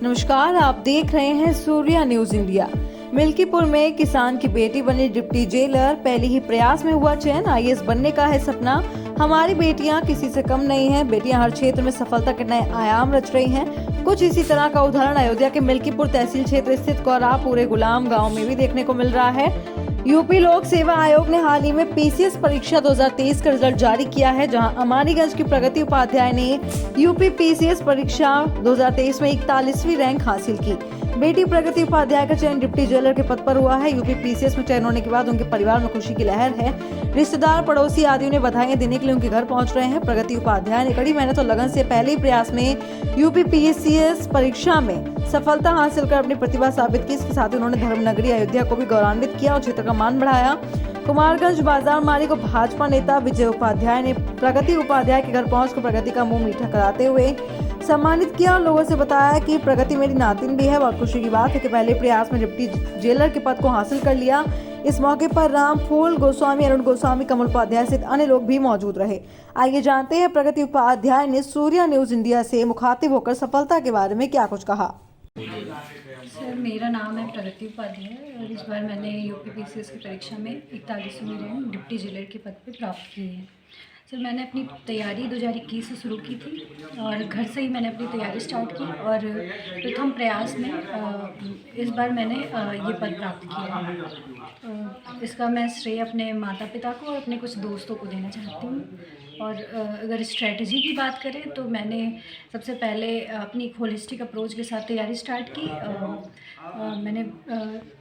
नमस्कार, आप देख रहे हैं सूर्या न्यूज इंडिया। मिल्कीपुर में किसान की बेटी बनी डिप्टी जेलर, पहले ही प्रयास में हुआ चयन। आईएएस बनने का है सपना। हमारी बेटियां किसी से कम नहीं हैं। बेटियां हर क्षेत्र में सफलता के नए आयाम रच रही हैं। कुछ इसी तरह का उदाहरण अयोध्या के मिल्कीपुर तहसील क्षेत्र स्थित कौरापुरे गुलाम गांव में भी देखने को मिल रहा है। यूपी लोक सेवा आयोग ने हाल ही में पीसीएस परीक्षा 2023 का रिजल्ट जारी किया है, जहां अमानीगंज की प्रगति उपाध्याय ने यूपी पीसीएस परीक्षा 2023 में 41वीं रैंक हासिल की। बेटी प्रगति उपाध्याय का चयन डिप्टी जेलर के पद पर हुआ है। यूपी पीसीएस में चयन होने के बाद उनके परिवार में खुशी की लहर है। रिश्तेदार, पड़ोसी आदि उन्हें बधाइयां देने के लिए उनके घर पहुंच रहे हैं। प्रगति उपाध्याय ने कड़ी मेहनत और लगन से पहले ही प्रयास में यूपी पीसीएस परीक्षा में सफलता हासिल कर अपनी प्रतिभा साबित की। इसके साथ ही उन्होंने धर्मनगरी अयोध्या को भी गौरवान्वित किया और क्षेत्र का मान बढ़ाया। कुमारगंज बाजार माली को भाजपा नेता विजय उपाध्याय ने प्रगति उपाध्याय के घर पहुंचकर प्रगति का मुंह मीठा कराते हुए सम्मानित किया और लोगों से बताया कि प्रगति मेरी नातिन भी है। बहुत खुशी की बात है कि पहले प्रयास में डिप्टी जेलर के पद को हासिल कर लिया। इस मौके पर रामफूल गोस्वामी, अरुण गोस्वामी, कमल उपाध्याय सहित अन्य लोग भी मौजूद रहे। आइए जानते हैं प्रगति उपाध्याय ने सूर्या न्यूज इंडिया से मुखातिब होकर सफलता के बारे में क्या कुछ कहा। सर, मेरा नाम है प्रगति उपाध्याय और इस बार मैंने यूपी पीसीएस की परीक्षा में 41वीं रैंक डिप्टी जेलर के पद पे प्राप्त की है। सर, मैंने अपनी तैयारी 2021 से शुरू की थी और घर से ही मैंने अपनी तैयारी स्टार्ट की और प्रथम प्रयास में इस बार मैंने ये पद प्राप्त किया है। इसका मैं श्रेय अपने माता पिता को और अपने कुछ दोस्तों को देना चाहती हूँ। और अगर स्ट्रेटजी की बात करें तो मैंने सबसे पहले अपनी एक होलिस्टिक अप्रोच के साथ तैयारी स्टार्ट की। मैंने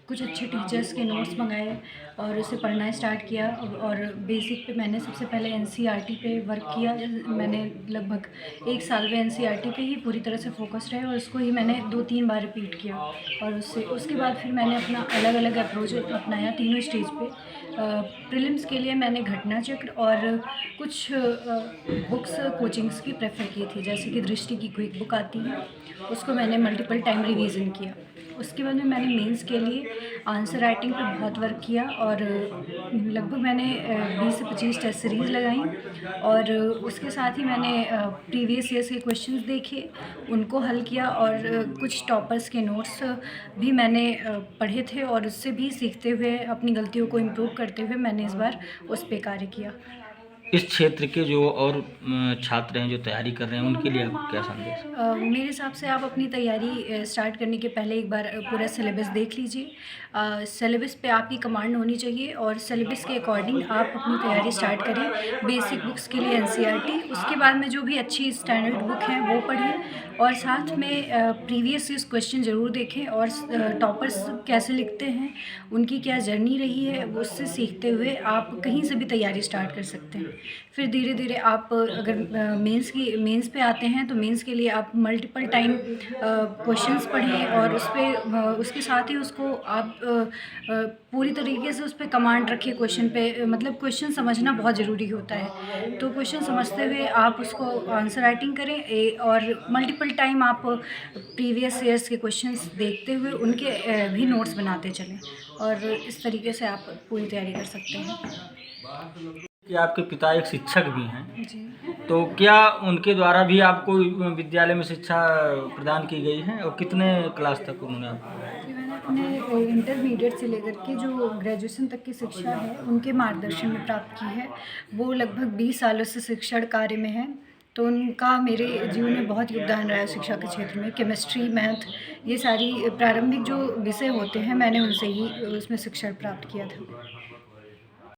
कुछ अच्छे टीचर्स के नोट्स मंगाए और उसे पढ़ना स्टार्ट किया और बेसिक पे मैंने सबसे पहले एनसीईआरटी पे वर्क किया। मैंने लगभग 1 साल में एनसीईआरटी पे ही पूरी तरह से फोकस रहे और उसको ही मैंने 2-3 बार रिपीट किया और उसके बाद फिर मैंने अपना अलग अलग अप्रोच अपनाया तीनों स्टेज पे। प्रीलिम्स के लिए मैंने घटना चक्र और कुछ बुक्स कोचिंग्स की प्रेफर की थी, जैसे कि दृष्टि की क्विक बुक आती है, उसको मैंने मल्टीपल टाइम रिवीजन किया। उसके बाद में मैंने मेंस के लिए आंसर राइटिंग पर बहुत वर्क किया और लगभग मैंने 20 से 25 टेस्ट सीरीज़ लगाई और उसके साथ ही मैंने प्रीवियस ईयर्स के क्वेश्चंस देखे, उनको हल किया और कुछ टॉपर्स के नोट्स भी मैंने पढ़े थे और उससे भी सीखते हुए अपनी गलतियों को इम्प्रूव करते हुए मैंने इस बार उस पर कार्य किया। इस क्षेत्र के जो और छात्र हैं जो तैयारी कर रहे हैं उनके लिए आप क्या संदेश? मेरे हिसाब से आप अपनी तैयारी स्टार्ट करने के पहले एक बार पूरा सिलेबस देख लीजिए। सिलेबस पे आपकी कमांड होनी चाहिए और सिलेबस के अकॉर्डिंग आप अपनी तैयारी स्टार्ट करें। बेसिक बुक्स के लिए एनसीईआरटी, उसके बाद में जो भी अच्छी स्टैंडर्ड बुक हैं वो पढ़ें और साथ में प्रीवियस ईयर्स क्वेश्चन ज़रूर देखें और टॉपर्स कैसे लिखते हैं, उनकी क्या जर्नी रही है, उससे सीखते हुए आप कहीं से भी तैयारी स्टार्ट कर सकते हैं। फिर धीरे धीरे आप अगर मेंस पे आते हैं तो मेंस के लिए आप मल्टीपल टाइम क्वेश्चंस पढ़ें और उसके साथ ही उसको आप पूरी तरीके से उस पर कमांड रखें। क्वेश्चन पे मतलब क्वेश्चन समझना बहुत ज़रूरी होता है, तो क्वेश्चन समझते हुए आप उसको आंसर राइटिंग करें और मल्टीपल टाइम आप प्रीवियस ईयर्स के क्वेश्चंस देखते हुए उनके भी नोट्स बनाते चलें और इस तरीके से आप पूरी तैयारी कर सकते हैं। कि आपके पिता एक शिक्षक भी हैं, जी। तो क्या उनके द्वारा भी आपको विद्यालय में शिक्षा प्रदान की गई है और कितने क्लास तक उन्होंने आपको? जी, मैंने अपने इंटरमीडिएट से लेकर के जो ग्रेजुएशन तक की शिक्षा है उनके मार्गदर्शन में प्राप्त की है। वो लगभग 20 सालों से शिक्षण कार्य में है, तो उनका मेरे जीवन में बहुत योगदान रहा है शिक्षा के क्षेत्र में। केमिस्ट्री, मैथ, ये सारी प्रारंभिक जो विषय होते हैं मैंने उनसे ही उसमें शिक्षण प्राप्त किया था।